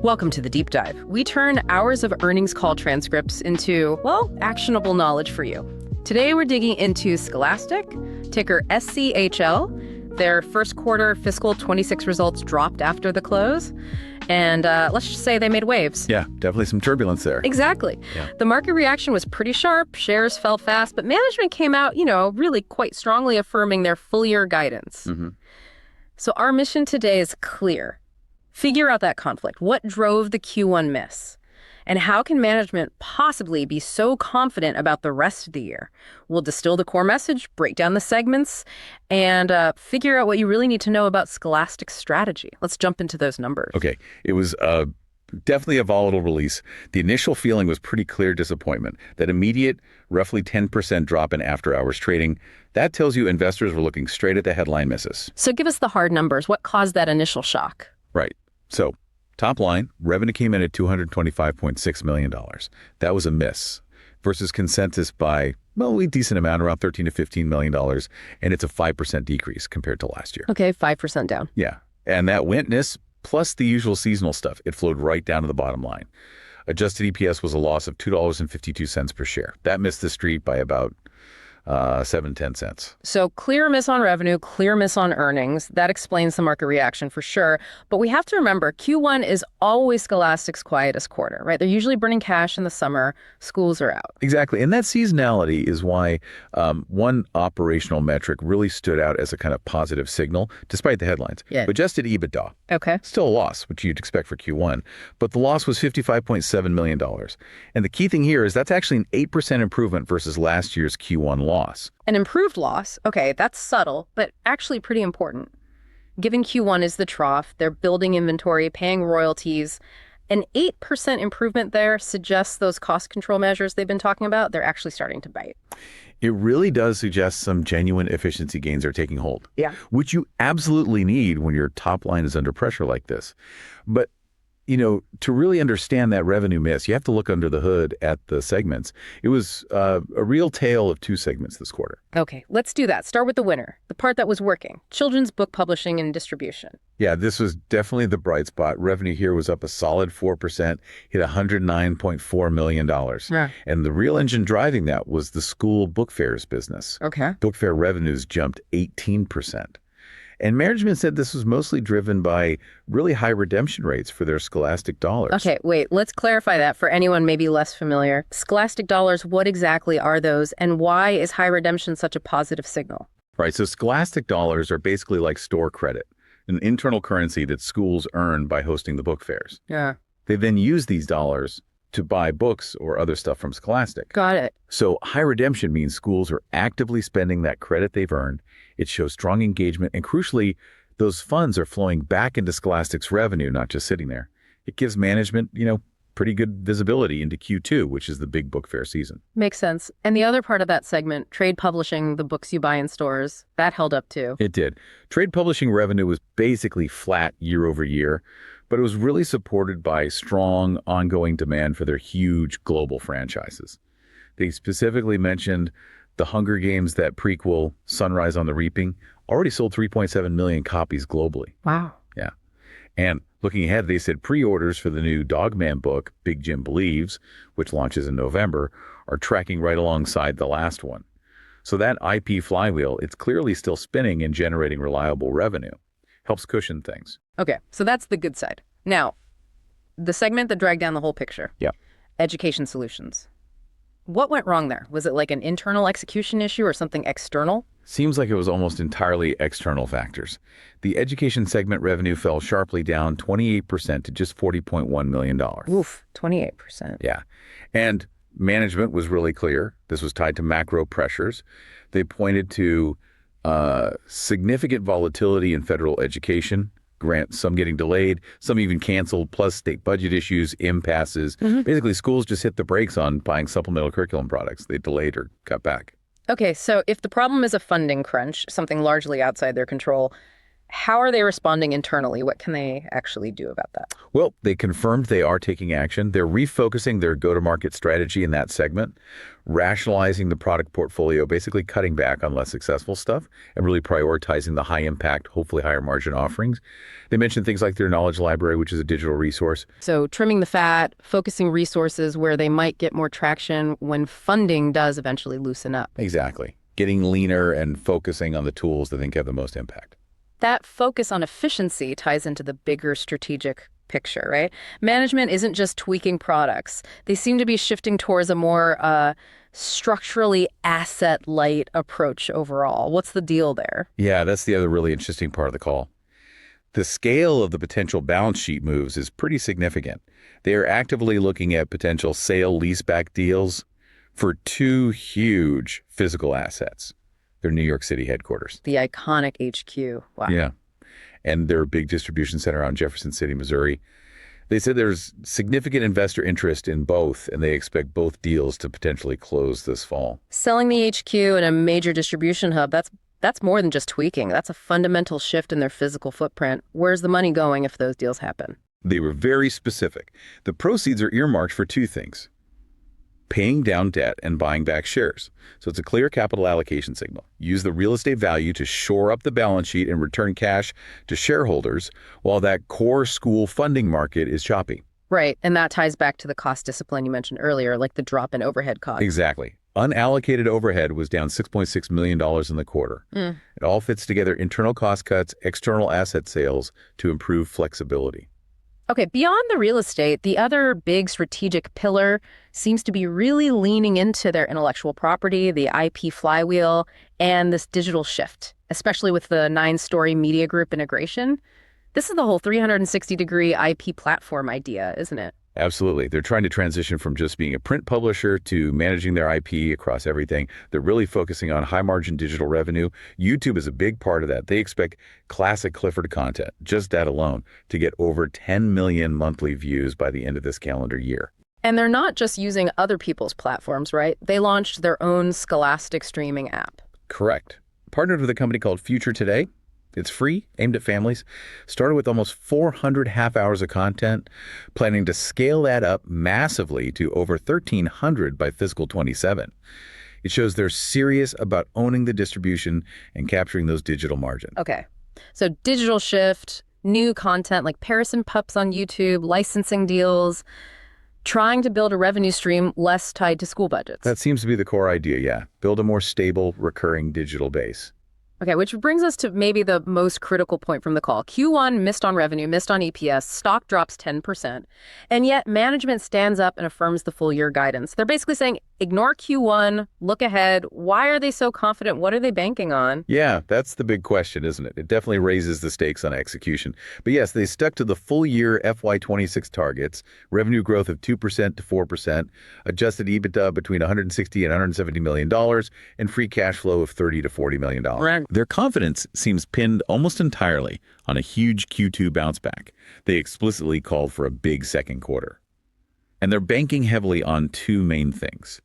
Welcome to the Deep Dive. We turn hours of earnings call transcripts into, well, actionable knowledge for you. Today we're digging into Scholastic, ticker SCHL. Their first quarter fiscal 26 results dropped after the close. And let's just say they made waves. Yeah, definitely some turbulence there. Exactly. Yeah. The market reaction was pretty sharp. Shares fell fast, but management came out, really quite strongly affirming their full year guidance. Mm-hmm. So our mission today is clear. Figure out that conflict. What drove the Q1 miss? And how can management possibly be so confident about the rest of the year? We'll distill the core message, break down the segments, and figure out what you really need to know about Scholastic's strategy. Let's jump into those numbers. Okay. It was definitely a volatile release. The initial feeling was pretty clear disappointment. That immediate, roughly 10% drop in after-hours trading, that tells you investors were looking straight at the headline misses. So give us the hard numbers. What caused that initial shock? Right. So, top line, revenue came in at $225.6 million. That was a miss versus consensus by, well, a decent amount, around $13 to $15 million, and it's a 5% decrease compared to last year. Okay, 5% down. Yeah, and that witness, plus the usual seasonal stuff, it flowed right down to the bottom line. Adjusted EPS was a loss of $2.52 per share. That missed the street by about 7-10 cents. So clear miss on revenue, clear miss on earnings. That explains the market reaction for sure. But we have to remember, Q1 is always Scholastic's quietest quarter, right? They're usually burning cash in the summer. Schools are out. Exactly. And that seasonality is why one operational metric really stood out as a kind of positive signal, despite the headlines. Yeah. Adjusted EBITDA. Okay. Still a loss, which you'd expect for Q1. But the loss was $55.7 million. And the key thing here is that's actually an 8% improvement versus last year's Q1 loss. An improved loss. Okay, that's subtle, but actually pretty important. Given Q1 is the trough, they're building inventory, paying royalties. An 8% improvement there suggests those cost control measures they've been talking about, they're actually starting to bite. It really does suggest some genuine efficiency gains are taking hold. Yeah. Which you absolutely need when your top line is under pressure like this. But to really understand that revenue miss, you have to look under the hood at the segments. It was a real tale of two segments this quarter. Okay, let's do that. Start with the winner, the part that was working, children's book publishing and distribution. Yeah, this was definitely the bright spot. Revenue here was up a solid 4%, hit $109.4 million. Yeah. And the real engine driving that was the school book fairs business. Okay. Book fair revenues jumped 18%. And management said this was mostly driven by really high redemption rates for their Scholastic dollars. Okay, wait, let's clarify that for anyone maybe less familiar. Scholastic dollars, what exactly are those, and why is high redemption such a positive signal? Right, so Scholastic dollars are basically like store credit, an internal currency that schools earn by hosting the book fairs. Yeah. They then use these dollars to buy books or other stuff from Scholastic. Got it. So high redemption means schools are actively spending that credit they've earned. It shows strong engagement, and crucially, those funds are flowing back into Scholastic's revenue, not just sitting there. It gives management, pretty good visibility into Q2, which is the big book fair season. Makes sense. And the other part of that segment, trade publishing, the books you buy in stores, that held up too. It did. Trade publishing revenue was basically flat year over year, but it was really supported by strong ongoing demand for their huge global franchises. They specifically mentioned the Hunger Games, that prequel, Sunrise on the Reaping, already sold 3.7 million copies globally. Wow. Yeah. And looking ahead, they said pre-orders for the new Dogman book, Big Jim Believes, which launches in November, are tracking right alongside the last one. So that IP flywheel, it's clearly still spinning and generating reliable revenue. Helps cushion things. Okay, so that's the good side. Now, the segment that dragged down the whole picture. Yeah. Education solutions. What went wrong there? Was it like an internal execution issue or something external? Seems like it was almost entirely external factors. The education segment revenue fell sharply down 28% to just $40.1 million. Oof, 28%. Yeah. And management was really clear. This was tied to macro pressures. They pointed to significant volatility in federal education, grants, some getting delayed, some even canceled, plus state budget issues, impasses. Basically, schools just hit the brakes on buying supplemental curriculum products. They delayed or cut back. Okay, so if the problem is a funding crunch, something largely outside their control, How are they responding internally? What can they actually do about that? Well, they confirmed they are taking action. They're refocusing their go-to-market strategy in that segment, rationalizing the product portfolio, basically cutting back on less successful stuff and really prioritizing the high impact, hopefully higher margin offerings. They mentioned things like their knowledge library, which is a digital resource. So trimming the fat, focusing resources where they might get more traction when funding does eventually loosen up. Exactly. Getting leaner and focusing on the tools they think have the most impact. That focus on efficiency ties into the bigger strategic picture, right? Management isn't just tweaking products. They seem to be shifting towards a more structurally asset-light approach overall. What's the deal there? Yeah, that's the other really interesting part of the call. The scale of the potential balance sheet moves is pretty significant. They are actively looking at potential sale-leaseback deals for two huge physical assets, their New York City headquarters. The iconic HQ. Wow. Yeah. And their big distribution center on Jefferson City, Missouri. They said there's significant investor interest in both, and they expect both deals to potentially close this fall. Selling the HQ and a major distribution hub, that's more than just tweaking. That's a fundamental shift in their physical footprint. Where's the money going if those deals happen? They were very specific. The proceeds are earmarked for two things: paying down debt and buying back shares. So it's a clear capital allocation signal. Use the real estate value to shore up the balance sheet and return cash to shareholders while that core school funding market is choppy. Right, and that ties back to the cost discipline you mentioned earlier, like the drop in overhead costs. Exactly. Unallocated overhead was down $6.6 million in the quarter. It all fits together: internal cost cuts, external asset sales to improve flexibility. Okay, beyond the real estate, the other big strategic pillar seems to be really leaning into their intellectual property, the IP flywheel, and this digital shift, especially with the 9-story media group integration. This is the whole 360-degree IP platform idea, isn't it? Absolutely. They're trying to transition from just being a print publisher to managing their IP across everything. They're really focusing on high-margin digital revenue. YouTube is a big part of that. They expect classic Clifford content, just that alone, to get over 10 million monthly views by the end of this calendar year. And they're not just using other people's platforms, right? They launched their own Scholastic streaming app. Correct. Partnered with a company called Future Today. It's free, aimed at families. Started with almost 400 half hours of content, planning to scale that up massively to over 1,300 by fiscal 27. It shows they're serious about owning the distribution and capturing those digital margins. Okay, so digital shift, new content like Paris and Pups on YouTube, licensing deals, trying to build a revenue stream less tied to school budgets. That seems to be the core idea, yeah. Build a more stable, recurring digital base. Okay, which brings us to maybe the most critical point from the call. Q1 missed on revenue, missed on EPS, stock drops 10%, and yet management stands up and affirms the full year guidance. They're basically saying, ignore Q1, look ahead. Why are they so confident? What are they banking on? Yeah, that's the big question, isn't it? It definitely raises the stakes on execution. But yes, they stuck to the full year FY26 targets, revenue growth of 2% to 4%, adjusted EBITDA between $160 and $170 million, and free cash flow of $30 to $40 million. Right. Their confidence seems pinned almost entirely on a huge Q2 bounce back. They explicitly called for a big second quarter. And they're banking heavily on two main things.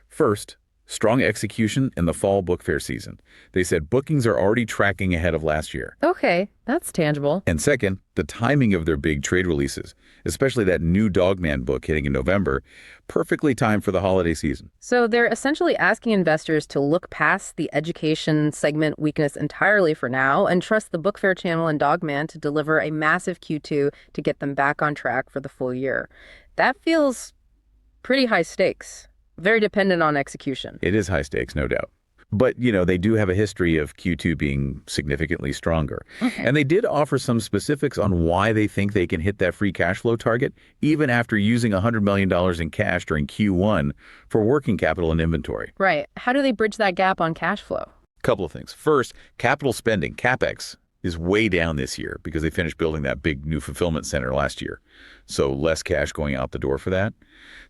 First, strong execution in the fall book fair season. They said bookings are already tracking ahead of last year. Okay, that's tangible. And second, the timing of their big trade releases, especially that new Dogman book hitting in November, perfectly timed for the holiday season. So they're essentially asking investors to look past the education segment weakness entirely for now and trust the book fair channel and Dogman to deliver a massive Q2 to get them back on track for the full year. That feels pretty high stakes. Very dependent on execution. It is high stakes, no doubt. But, you know, they do have a history of Q2 being significantly stronger. Okay. And they did offer some specifics on why they think they can hit that free cash flow target, even after using $100 million in cash during Q1 for working capital and inventory. Right. How do they bridge that gap on cash flow? Couple of things. First, capital spending, CapEx, is way down this year because they finished building that big new fulfillment center last year. So less cash going out the door for that.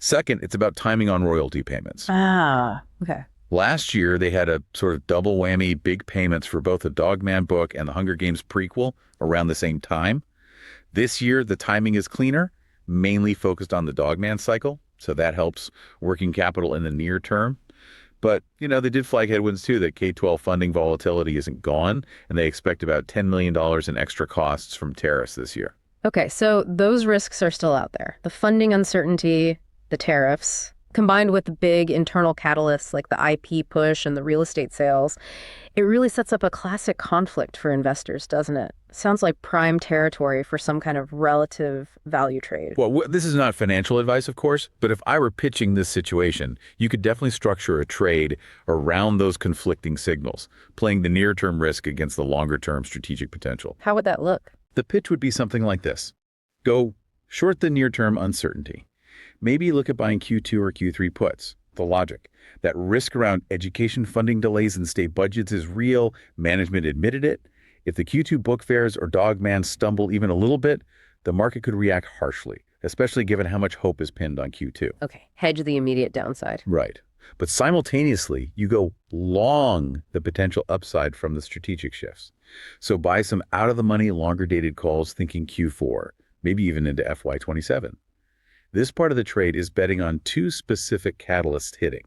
Second, it's about timing on royalty payments. Ah, okay. Last year, they had a sort of double whammy, big payments for both the Dogman book and the Hunger Games prequel around the same time. This year, the timing is cleaner, mainly focused on the Dogman cycle, so that helps working capital in the near term. But, they did flag headwinds too, that K-12 funding volatility isn't gone, and they expect about $10 million in extra costs from tariffs this year. Okay, so those risks are still out there. The funding uncertainty, the tariffs, combined with the big internal catalysts like the IP push and the real estate sales, it really sets up a classic conflict for investors, doesn't it? Sounds like prime territory for some kind of relative value trade. Well, this is not financial advice, of course, but if I were pitching this situation, you could definitely structure a trade around those conflicting signals, playing the near-term risk against the longer-term strategic potential. How would that look? The pitch would be something like this. Go short the near-term uncertainty. Maybe look at buying Q2 or Q3 puts. The logic. That risk around education funding delays in state budgets is real. Management admitted it. If the Q2 book fairs or Dogman stumble even a little bit, the market could react harshly, especially given how much hope is pinned on Q2. Okay, hedge the immediate downside. Right. But simultaneously, you go long the potential upside from the strategic shifts. So buy some out-of-the-money, longer-dated calls thinking Q4, maybe even into FY27. This part of the trade is betting on two specific catalysts hitting.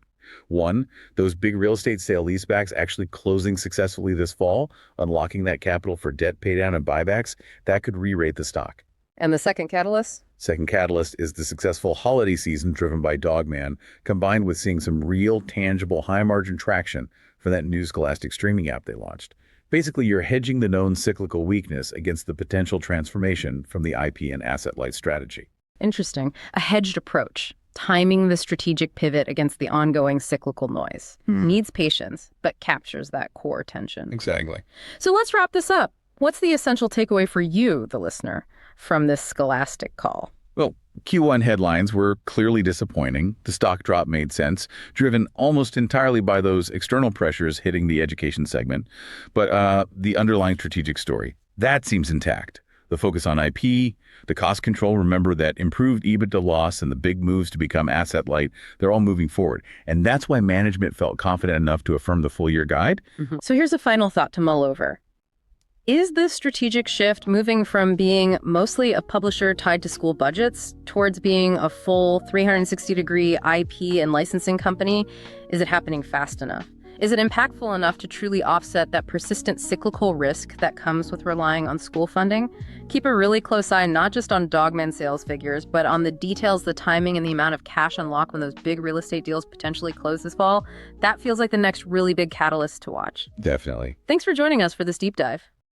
One, those big real estate sale-leasebacks actually closing successfully this fall, unlocking that capital for debt paydown and buybacks. That could re-rate the stock. And the second catalyst? Second catalyst is the successful holiday season driven by Dogman, combined with seeing some real, tangible, high-margin traction for that new Scholastic streaming app they launched. Basically, you're hedging the known cyclical weakness against the potential transformation from the IP and asset-light strategy. Interesting. A hedged approach, timing the strategic pivot against the ongoing cyclical noise. Needs patience, but captures that core tension. Exactly. So let's wrap this up. What's the essential takeaway for you, the listener, from this Scholastic call? Well, Q1 headlines were clearly disappointing. The stock drop made sense, driven almost entirely by those external pressures hitting the education segment. But the underlying strategic story, that seems intact. The focus on IP, the cost control, remember that improved EBITDA loss and the big moves to become asset light, they're all moving forward. And that's why management felt confident enough to affirm the full year guide. So here's a final thought to mull over. Is this strategic shift moving from being mostly a publisher tied to school budgets towards being a full 360-degree IP and licensing company? Is it happening fast enough? Is it impactful enough to truly offset that persistent cyclical risk that comes with relying on school funding? Keep a really close eye not just on Dogman sales figures, but on the details, the timing, and the amount of cash unlocked when those big real estate deals potentially close this fall. That feels like the next really big catalyst to watch. Definitely. Thanks for joining us for this deep dive.